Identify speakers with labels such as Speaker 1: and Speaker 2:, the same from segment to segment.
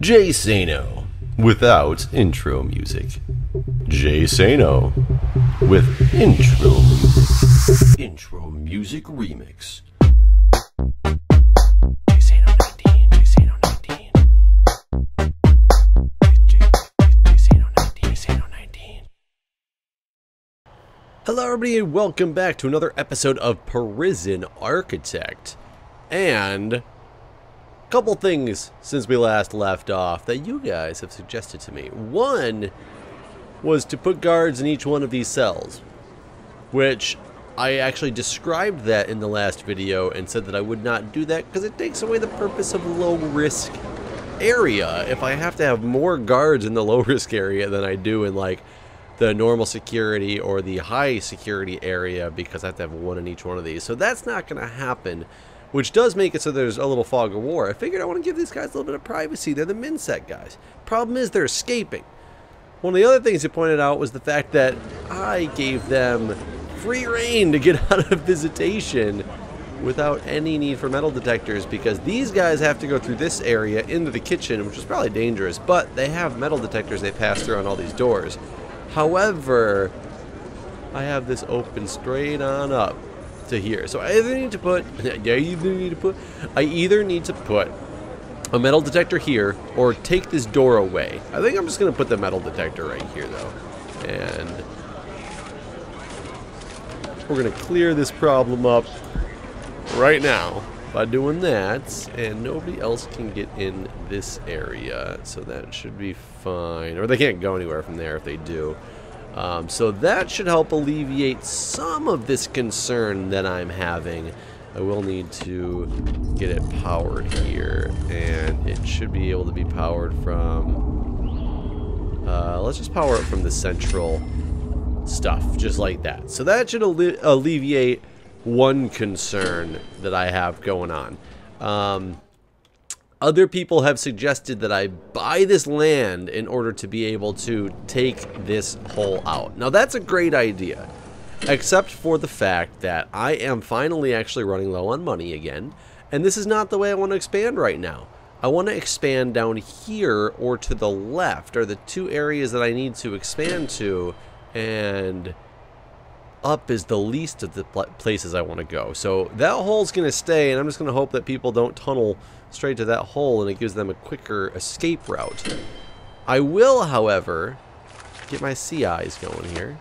Speaker 1: Jay Sano without intro music. Jay Sano with intro music. Intro music remix. Jay Sano 19, Jay Sano 19. Jay Sano 19, Jay Sano 19. Hello everybody and welcome back to another episode of Prison Architect. And couple things since we last left off that you guys have suggested to me. One was to put guards in each one of these cells, which I actually described that in the last video and said that I would not do that because it takes away the purpose of low risk area. If I have to have more guards in the low risk area than I do in like the normal security or the high security area, because I have to have one in each one of these, so that's not going to happen. Which does make it so there's a little fog of war. I figured I want to give these guys a little bit of privacy. They're the MinSec guys. Problem is they're escaping. One of the other things you pointed out was the fact that I gave them free reign to get out of visitation without any need for metal detectors, because these guys have to go through this area into the kitchen, which is probably dangerous, but they have metal detectors they pass through on all these doors. However, I have this open straight on up to here, so I either need to put a metal detector here or take this door away. I think I'm just gonna put the metal detector right here though, and we're gonna clear this problem up right now by doing that, and nobody else can get in this area, so that should be fine. Or they can't go anywhere from there if they do. So that should help alleviate some of this concern that I'm having. I will need to get it powered here, and it should be able to be powered from, let's just power it from the central stuff, just like that. So that should alleviate one concern that I have going on. Other people have suggested that I buy this land in order to be able to take this hole out. Now that's a great idea, except for the fact that I am finally actually running low on money again, and this is not the way I want to expand right now. I want to expand down here or to the left are the two areas that I need to expand to, and up is the least of the places I want to go. So that hole's going to stay, and I'm just going to hope that people don't tunnel straight to that hole and it gives them a quicker escape route. I will, however, get my CIs going here,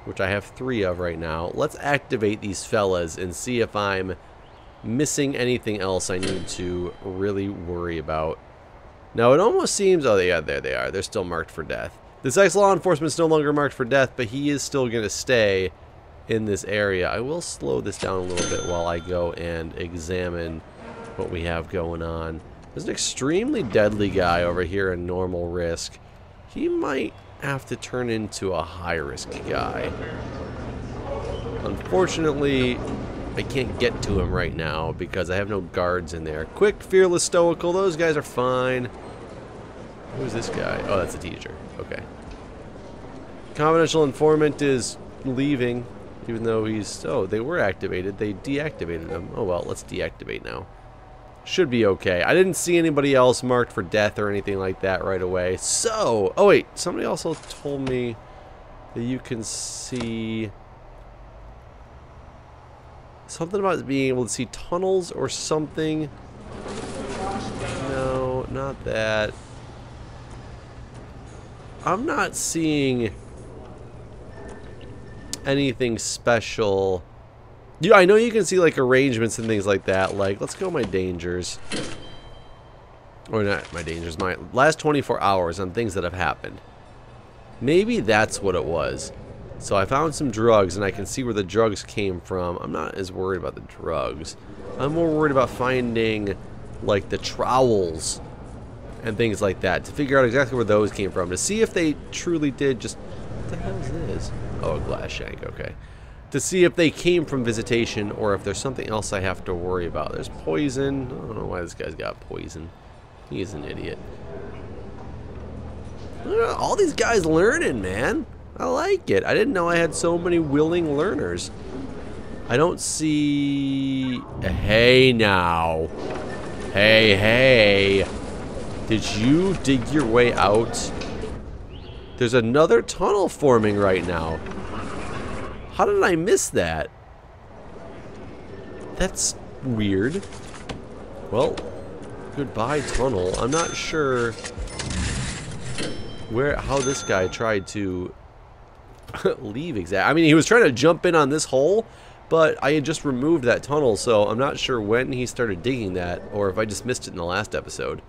Speaker 1: which I have 3 of right now. Let's activate these fellas and see if I'm missing anything else I need to really worry about. Now it almost seems, oh yeah, there they are. They're still marked for death. This ex-law enforcement is no longer marked for death, but he is still going to stay in this area. I will slow this down a little bit while I go and examine what we have going on. There's an extremely deadly guy over here in normal risk. He might have to turn into a high-risk guy. Unfortunately, I can't get to him right now because I have no guards in there. Quick, fearless, stoical, those guys are fine. Who's this guy? Oh, that's a teacher. Okay. Confidential informant is leaving, even though he's... Oh, they were activated. They deactivated them. Oh, well, let's deactivate now. Should be okay. I didn't see anybody else marked for death or anything like that right away. So... Oh, wait. Somebody also told me that you can see... something about being able to see tunnels or something. No, not that. I'm not seeing anything special. Yeah, I know you can see like arrangements and things like that. Like, let's go my dangers. Or not my dangers, my last 24 hours on things that have happened. Maybe that's what it was. So I found some drugs and I can see where the drugs came from. I'm not as worried about the drugs. I'm more worried about finding like the trowels and things like that, to figure out exactly where those came from, to see if they truly did just... What the hell is this? Oh, a glass shank, okay. To see if they came from visitation or if there's something else I have to worry about. There's poison. I don't know why this guy's got poison. He's an idiot. All these guys learning, man. I like it. I didn't know I had so many willing learners. I don't see... Hey, now. Hey, hey. Did you dig your way out? There's another tunnel forming right now. How did I miss that? That's weird. Well, goodbye tunnel. I'm not sure how this guy tried to leave exactly. I mean, he was trying to jump in on this hole, but I had just removed that tunnel, so I'm not sure when he started digging that, or if I just missed it in the last episode.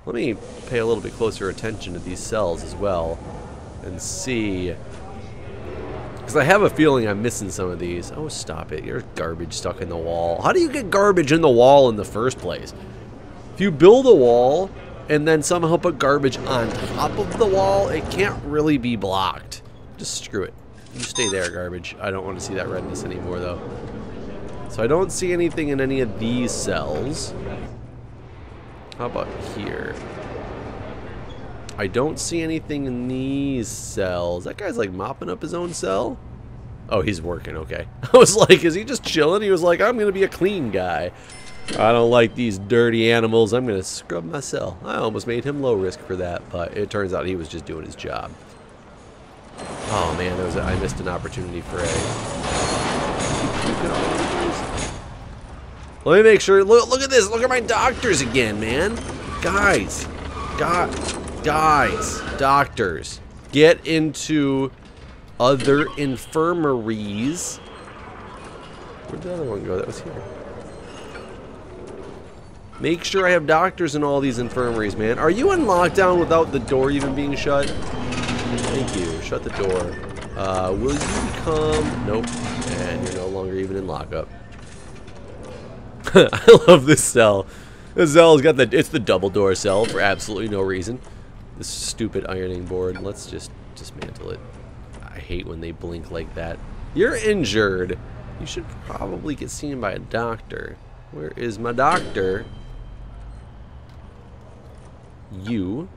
Speaker 1: Let me pay a little bit closer attention to these cells as well and see, because I have a feeling I'm missing some of these. Oh, stop it. You're garbage stuck in the wall. How do you get garbage in the wall in the first place? If you build a wall and then somehow put garbage on top of the wall, it can't really be blocked. Just screw it. You stay there, garbage. I don't want to see that redness anymore, though. So I don't see anything in any of these cells. How about here? I don't see anything in these cells. That guy's like mopping up his own cell. Oh, he's working, okay. I was like, is he just chilling? He was like, I'm gonna be a clean guy. I don't like these dirty animals. I'm gonna scrub my cell. I almost made him low risk for that, but it turns out he was just doing his job. Oh man, I missed an opportunity for a... Let me make sure. Look at this. Look at my doctors again, man. Guys, doctors, get into other infirmaries. Where'd the other one go? That was here. Make sure I have doctors in all these infirmaries, man. Are you in lockdown without the door even being shut? Thank you. Shut the door. Will you come? Nope. And you're no longer even in lockup. I love this cell. This cell's got it's the double door cell for absolutely no reason. This stupid ironing board. Let's just dismantle it. I hate when they blink like that. You're injured. You should probably get seen by a doctor. Where is my doctor? You.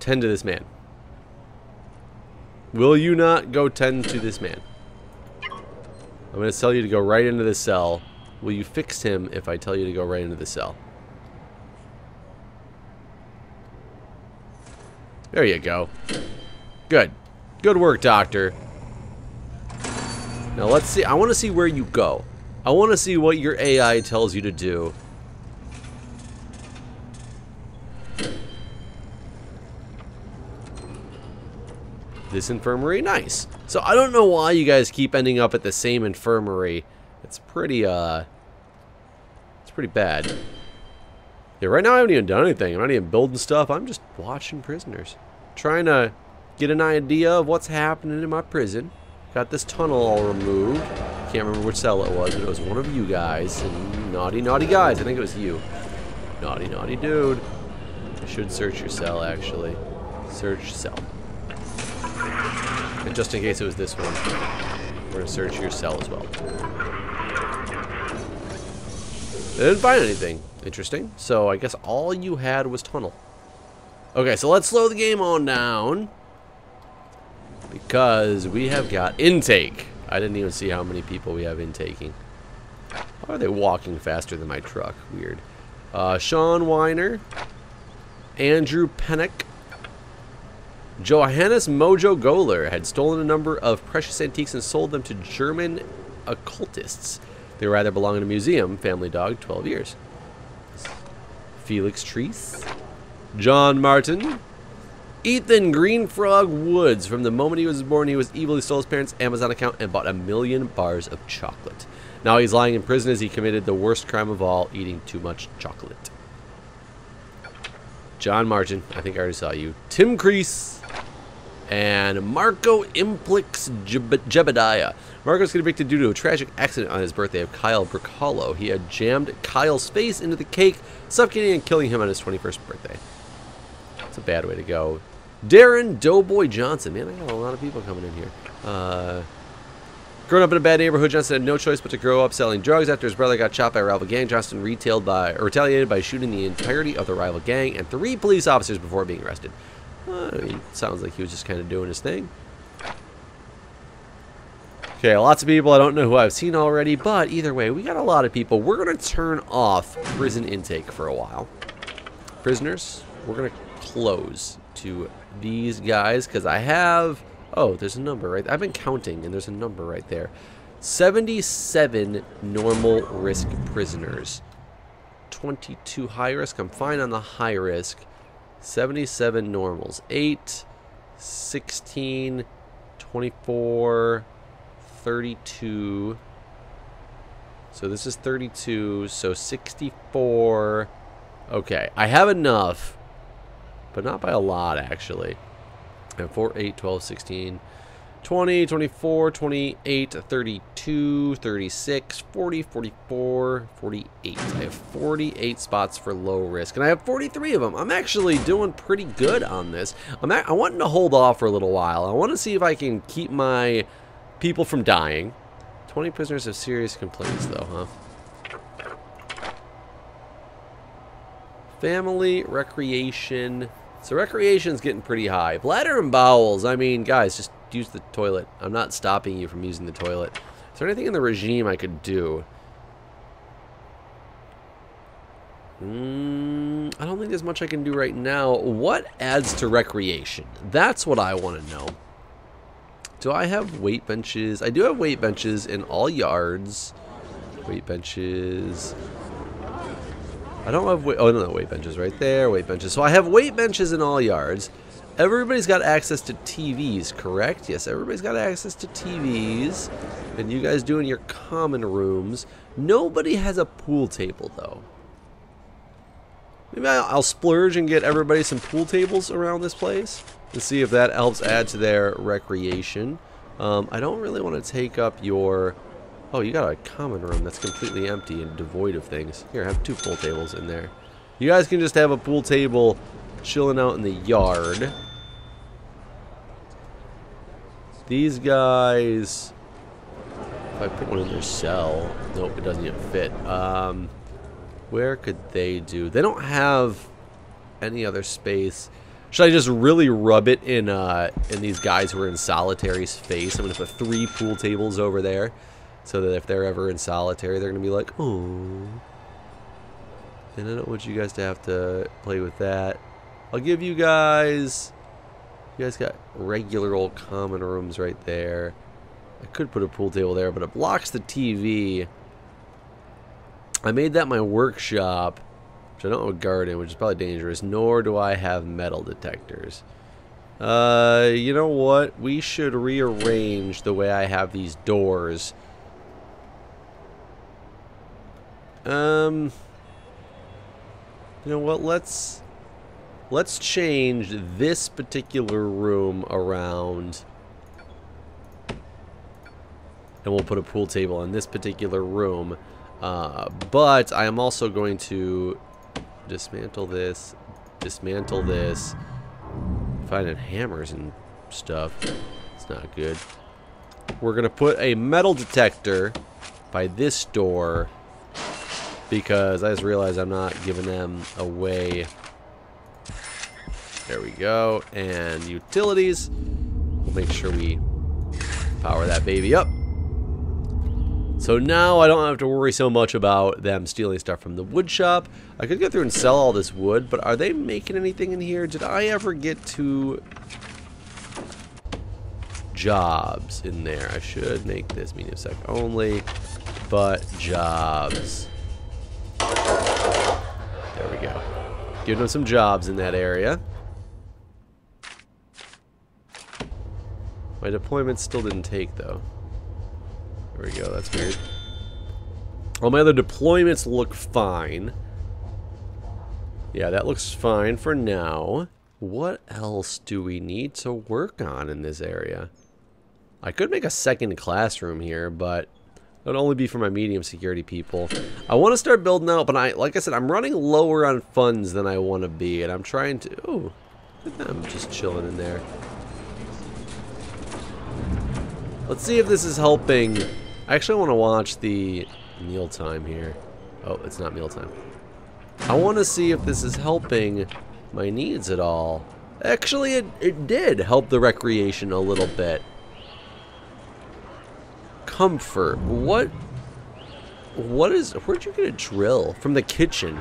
Speaker 1: Tend to this man. Will you not go tend to this man? I'm going to tell you to go right into the cell. Will you fix him if I tell you to go right into the cell? There you go. Good. Good work, doctor. Now let's see. I want to see where you go. I want to see what your AI tells you to do. This infirmary, nice. So I don't know why you guys keep ending up at the same infirmary. It's pretty bad. Yeah, right now I haven't even done anything. I'm not even building stuff. I'm just watching prisoners. Trying to get an idea of what's happening in my prison. Got this tunnel all removed. Can't remember which cell it was, but it was one of you guys. And naughty, naughty guys. I think it was you. Naughty, naughty dude. I should search your cell, actually. Search cell. And just in case it was this one, we're going to search your cell as well. I didn't find anything interesting, so I guess all you had was tunnel. Okay, so let's slow the game on down, because we have got intake. I didn't even see how many people we have intaking. Why are they walking faster than my truck? Weird. Sean Weiner, Andrew Pennock, Johannes Mojo Goler had stolen a number of precious antiques and sold them to German occultists. They were either belonging to a museum. Family dog, 12 years. Felix Treese, John Martin, Ethan Greenfrog Woods. From the moment he was born, he was evilly stole his parents' Amazon account and bought 1 million bars of chocolate. Now he's lying in prison as he committed the worst crime of all, eating too much chocolate. John Martin, I think I already saw you. Tim Crease. And Marco Implix Jebediah. Marco's convicted due to a tragic accident on his birthday of Kyle Bricalo. He had jammed Kyle's face into the cake, suffocating and killing him on his 21st birthday. That's a bad way to go. Darren Doughboy Johnson. Man, I got a lot of people coming in here. Growing up in a bad neighborhood, Johnson had no choice but to grow up selling drugs. After his brother got shot by a rival gang, Johnson retaliated by shooting the entirety of the rival gang and 3 police officers before being arrested. I mean, sounds like he was just kind of doing his thing. Okay, lots of people I don't know who I've seen already, but either way, we got a lot of people. We're going to turn off prison intake for a while. Prisoners, we're going to close to these guys because I have... Oh, there's a number right there. I've been counting, and there's a number right there. 77 normal risk prisoners. 22 high risk. I'm fine on the high risk. 77 normals. 8, 16, 24... 32. So this is 32. So 64. Okay, I have enough, but not by a lot actually. I have 4, 8, 12, 16, 20, 24, 28, 32, 36, 40, 44, 48. I have 48 spots for low risk, and I have 43 of them. I'm actually doing pretty good on this. I want to hold off for a little while. I want to see if I can keep my people from dying. 20 prisoners have serious complaints, though, huh? Family, recreation. So recreation's getting pretty high. Bladder and bowels. I mean, guys, just use the toilet. I'm not stopping you from using the toilet. Is there anything in the regime I could do? I don't think there's much I can do right now. What adds to recreation? That's what I want to know. Do I have weight benches? I do have weight benches in all yards. Weight benches. I don't have weight. Oh, no, weight benches right there. Weight benches. So I have weight benches in all yards. Everybody's got access to TVs, correct? Yes, everybody's got access to TVs. And you guys do in your common rooms. Nobody has a pool table, though. Maybe I'll splurge and get everybody some pool tables around this place and see if that helps add to their recreation. I don't really want to take up your... Oh, you got a common room that's completely empty and devoid of things. Here, have 2 pool tables in there. You guys can just have a pool table chilling out in the yard. These guys... If I put one in their cell... Nope, it doesn't even fit. Where could they do? They don't have any other space. Should I just really rub it in these guys who are in solitary's face? I'm going to put 3 pool tables over there so that if they're ever in solitary, they're going to be like, oh. And I don't want you guys to have to play with that. I'll give you guys... You guys got regular old common rooms right there. I could put a pool table there, but it blocks the TV. I made that my workshop, which I don't have a garden, which is probably dangerous, nor do I have metal detectors. You know what? We should rearrange the way I have these doors. You know what? Let's change this particular room around. And we'll put a pool table in this particular room. But I am also going to dismantle this, finding hammers and stuff. It's not good. We're going to put a metal detector by this door because I just realized I'm not giving them away. There we go. And utilities. We'll make sure we power that baby up. So now I don't have to worry so much about them stealing stuff from the wood shop. I could go through and sell all this wood, but are they making anything in here? Did I ever get to jobs in there? I should make this medium sec only, but jobs. There we go. Give them some jobs in that area. My deployment still didn't take though. There we go, that's weird. All my other deployments look fine. Yeah, that looks fine for now. What else do we need to work on in this area? I could make a second classroom here, but it'll only be for my medium security people. I want to start building out, but like I said, I'm running lower on funds than I want to be, and I'm trying to... Ooh, look at them just chilling in there. Let's see if this is helping... I actually want to watch the mealtime here. Oh, it's not mealtime. I want to see if this is helping my needs at all. Actually, it did help the recreation a little bit. comfort. Where'd you get a drill? From the kitchen.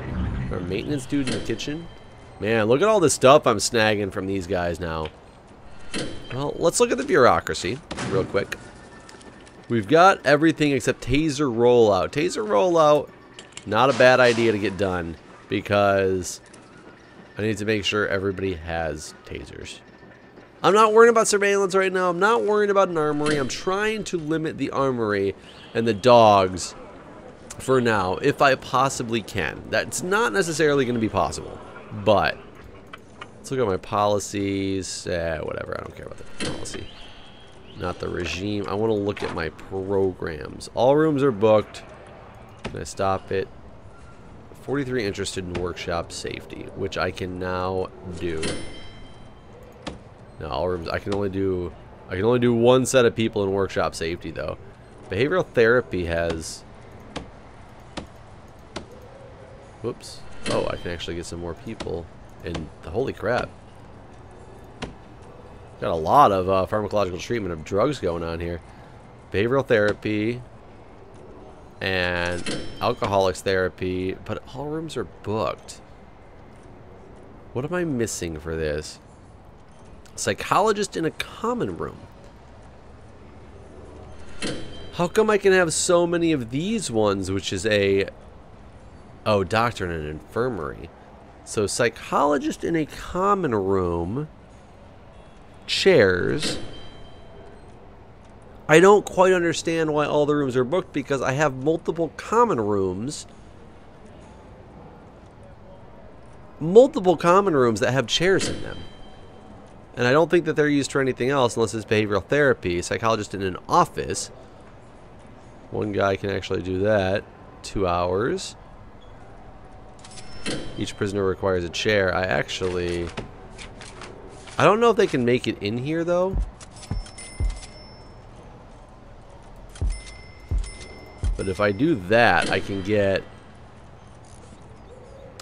Speaker 1: Our maintenance dude in the kitchen? Man, look at all the stuff I'm snagging from these guys now. Well, let's look at the bureaucracy real quick. We've got everything except taser rollout. Taser rollout, not a bad idea to get done because I need to make sure everybody has tasers. I'm not worrying about surveillance right now. I'm not worrying about an armory. I'm trying to limit the armory and the dogs for now, if I possibly can. That's not necessarily going to be possible, but let's look at my policies. Whatever, I don't care about the policy. Not the regime. I want to look at my programs. All rooms are booked. Can I stop it? 43 interested in workshop safety, which I can now do. No, all rooms. I can only do one set of people in workshop safety though. Behavioral therapy has. Whoops. Oh, I can actually get some more people. And holy crap. Got a lot of pharmacological treatment of drugs going on here. Behavioral therapy. And alcoholics therapy. But all rooms are booked. What am I missing for this? Psychologist in a common room. How come I can have so many of these ones, which is a... Oh, doctor in an infirmary. So psychologist in a common room. Chairs. I don't quite understand why all the rooms are booked because I have multiple common rooms. Multiple common rooms that have chairs in them. And I don't think that they're used for anything else unless it's behavioral therapy. Psychologist in an office. One guy can actually do that. 2 hours. Each prisoner requires a chair. I don't know if they can make it in here though. But if I do that, I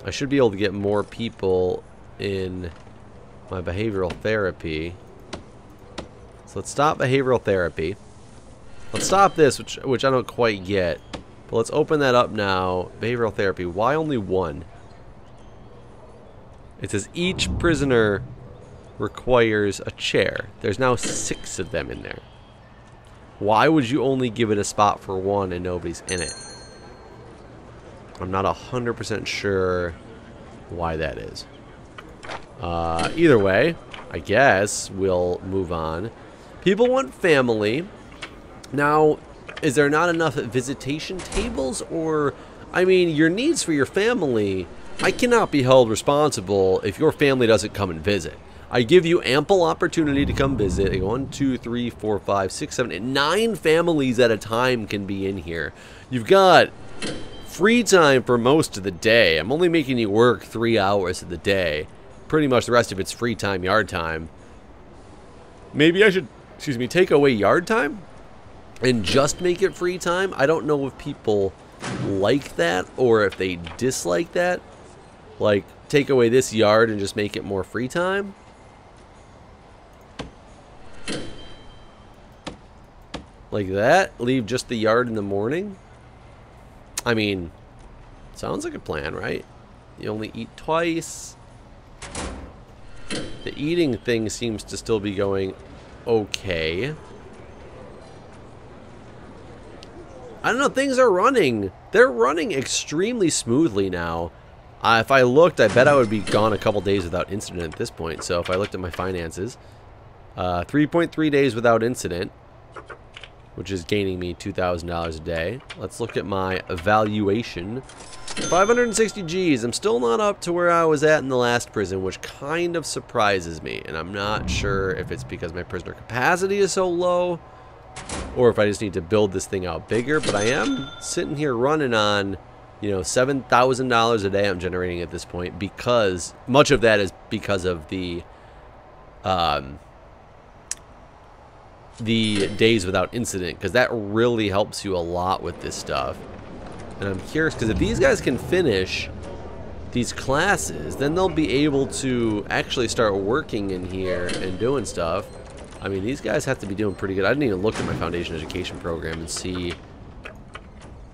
Speaker 1: should be able to get more people in my behavioral therapy. So let's stop behavioral therapy. Let's stop this, which I don't quite get. But let's open that up now. Behavioral therapy. Why only one? It says each prisoner requires a chair. There's now 6 of them in there. Why would you only give it a spot for one and nobody's in it? I'm not 100% sure why that is. Either way, I guess we'll move on. People want family. Now, is there not enough visitation tables? Or, I mean, your needs for your family, I cannot be held responsible if your family doesn't come and visit. I give you ample opportunity to come visit. 1, 2, 3, 4, 5, 6, 7, 8, 9 families at a time can be in here. You've got free time for most of the day. I'm only making you work 3 hours of the day. Pretty much the rest of it's free time, yard time. Maybe I should, take away yard time and just make it free time. I don't know if people like that or if they dislike that. Like, take away this yard and just make it more free time. Like that? Leave just the yard in the morning? I mean, sounds like a plan, right? You only eat twice. The eating thing seems to still be going okay. I don't know, things are running. They're running extremely smoothly now. If I looked, I bet I would be gone a couple days without incident at this point. So if I looked at my finances, 3.3 days without incident, which is gaining me $2,000 a day. Let's look at my valuation. 560 G's. I'm still not up to where I was at in the last prison, which kind of surprises me. And I'm not sure if it's because my prisoner capacity is so low or if I just need to build this thing out bigger. But I am sitting here running on, you know, $7,000 a day I'm generating at this point, because much of that is because of the days without incident, because that really helps you a lot with this stuff. And I'm curious, because if these guys can finish these classes, then they'll be able to actually start working in here and doing stuff. I mean, these guys have to be doing pretty good. I didn't even look at my foundation education program and see...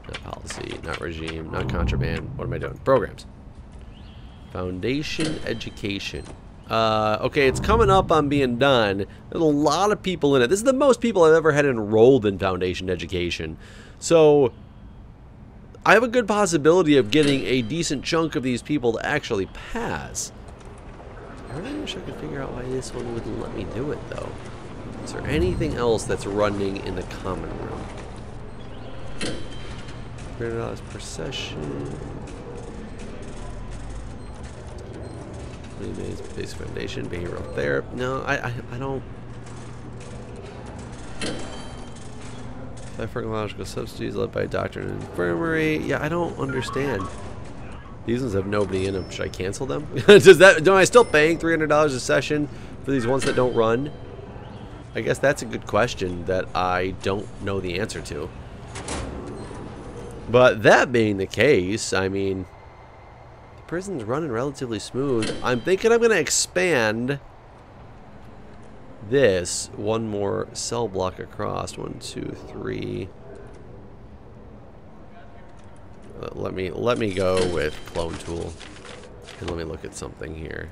Speaker 1: Not policy, not regime, not contraband. What am I doing? Programs. Foundation education. Okay, it's coming up on being done. There's a lot of people in it. This is the most people I've ever had enrolled in foundation education. So, I have a good possibility of getting a decent chunk of these people to actually pass. I really wish I could figure out why this one wouldn't let me do it, though. Is there anything else that's running in the common room? $300 per session. Basic foundation, behavioral therapy. No, I don't. Pharmacological subsidies led by a doctor in an infirmary. Yeah, I don't understand. These ones have nobody in them. Should I cancel them? Am I still paying $300 a session for these ones that don't run? I guess that's a good question that I don't know the answer to. But that being the case, I mean, the prison's running relatively smooth. I'm thinking I'm going to expand this one more cell block across. 1, 2, 3. Let me go with clone tool, and let me look at something here.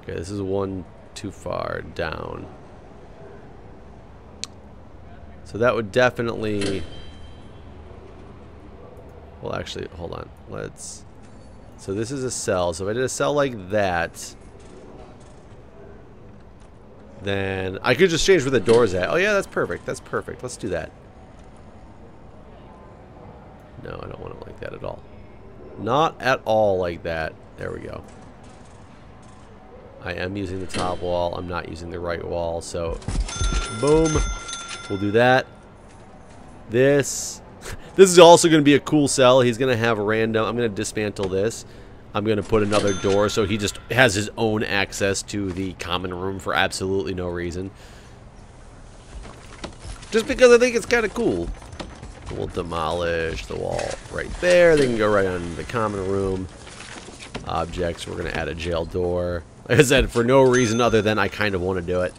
Speaker 1: Okay, this is one too far down. So that would definitely... Well, actually, hold on. Let's... So this is a cell. So if I did a cell like that, then I could just change where the door's at. Oh yeah, that's perfect. That's perfect. Let's do that. No, I don't want it like that at all. Not at all like that. There we go. I am using the top wall. I'm not using the right wall. So, boom. We'll do that. This is also going to be a cool cell. He's going to have a random... I'm going to dismantle this. I'm going to put another door so he just has his own access to the common room for absolutely no reason. Just because I think it's kind of cool. We'll demolish the wall right there. They can go right on the common room. Objects, we're going to add a jail door. Like I said, for no reason other than I kind of want to do it.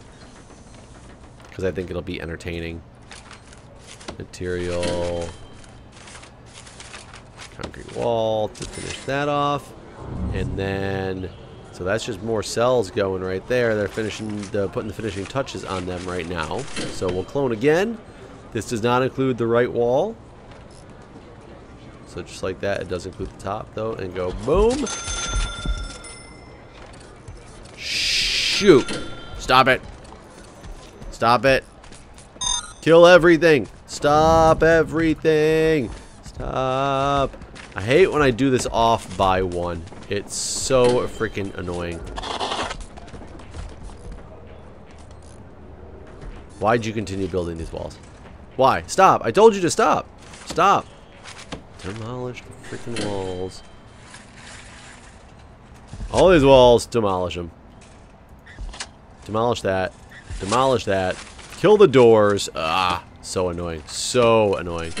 Speaker 1: Because I think it'll be entertaining. Material. Concrete wall to finish that off. And then, so that's just more cells going right there. They're putting the finishing touches on them right now. So we'll clone again. This does not include the right wall. So just like that, it does include the top though, and go boom. Shoot. Stop it. Stop it. Kill everything. Stop everything. Stop. I hate when I do this off by one. It's so freaking annoying. Why'd you continue building these walls? Why? Stop. I told you to stop. Stop. Demolish the freaking walls. All these walls, demolish them. Demolish that. Demolish that. Kill the doors. Ah, so annoying. So annoying.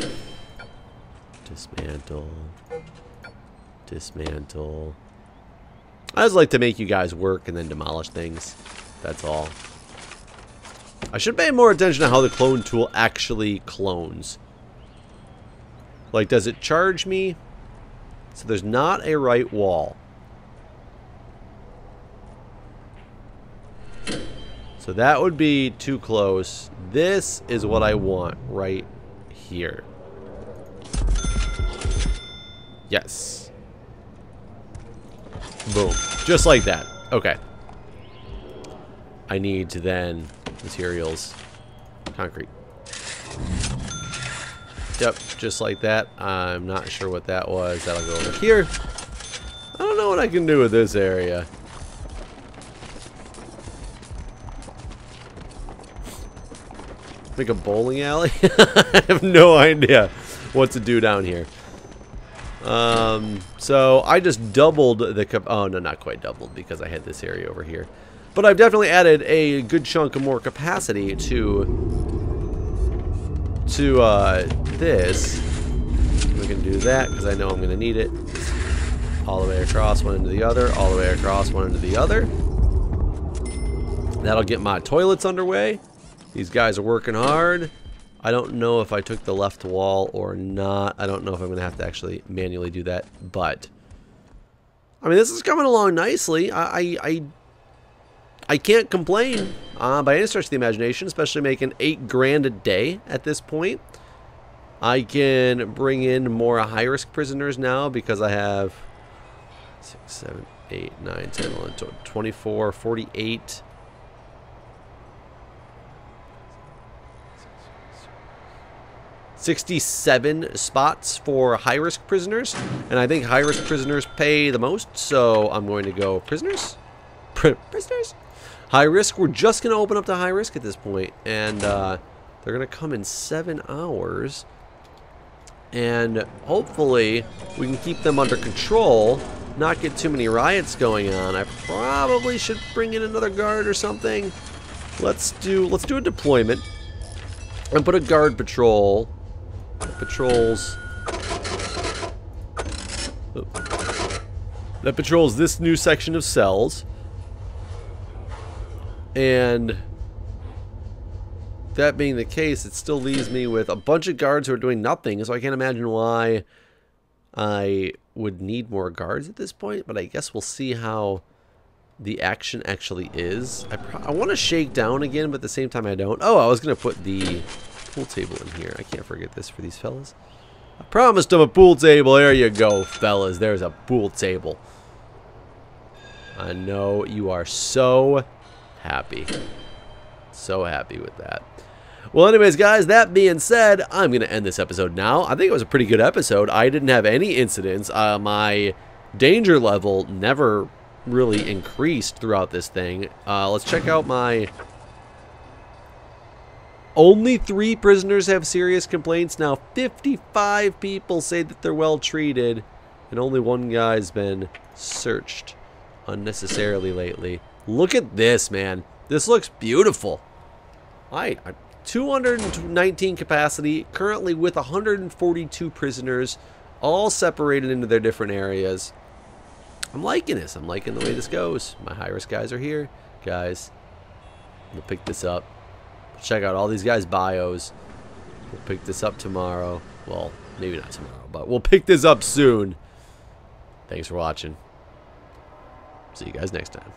Speaker 1: Dismantle. Dismantle. I just like to make you guys work and then demolish things. That's all. I should pay more attention to how the clone tool actually clones. Like, does it charge me? So there's not a right wall. So that would be too close. This is what I want right here. Yes. Boom. Just like that. Okay. I need to then... materials. Concrete. Yep, just like that. I'm not sure what that was. That'll go over here. I don't know what I can do with this area. Make a bowling alley? I have no idea what to do down here. So I just doubled the oh no, not quite doubled because I had this area over here. But I've definitely added a good chunk of more capacity to this. We can do that because I know I'm going to need it. All the way across, one into the other. All the way across, one into the other. That'll get my toilets underway. These guys are working hard. I don't know if I took the left wall or not. I don't know if I'm going to have to actually manually do that. But, I mean, this is coming along nicely. I can't complain by any stretch of the imagination, especially making $8 grand a day at this point. I can bring in more high-risk prisoners now because I have 6, 7, 8, 9, 10, 11, 12, 24, 48... 67 spots for high-risk prisoners, and I think high-risk prisoners pay the most, so I'm going to go prisoners. Prisoners? High risk, we're just going to open up to high risk at this point, and they're going to come in 7 hours, and hopefully we can keep them under control, not get too many riots going on. I probably should bring in another guard or something. Let's do a deployment and put a guard patrol. That patrols this new section of cells. And that being the case, it still leaves me with a bunch of guards who are doing nothing, so I can't imagine why I would need more guards at this point, but I guess we'll see how the action actually is. I want to shake down again, but at the same time I don't. Oh, I was going to put the pool table in here. I can't forget this for these fellas. I promised them a pool table. There you go, fellas. There's a pool table. I know you are so happy. So happy with that. Well, anyways, guys, that being said, I'm going to end this episode now. I think it was a pretty good episode. I didn't have any incidents. My danger level never really increased throughout this thing. Let's check out my... Only 3 prisoners have serious complaints. Now 55 people say that they're well treated, and only 1 guy's been searched unnecessarily lately. Look at this, man. This looks beautiful. 219 capacity, currently with 142 prisoners, all separated into their different areas. I'm liking this. I'm liking the way this goes. My high-risk guys are here. Guys, we'll pick this up. Check out all these guys' bios. We'll pick this up tomorrow. Well, maybe not tomorrow, but we'll pick this up soon. Thanks for watching. See you guys next time.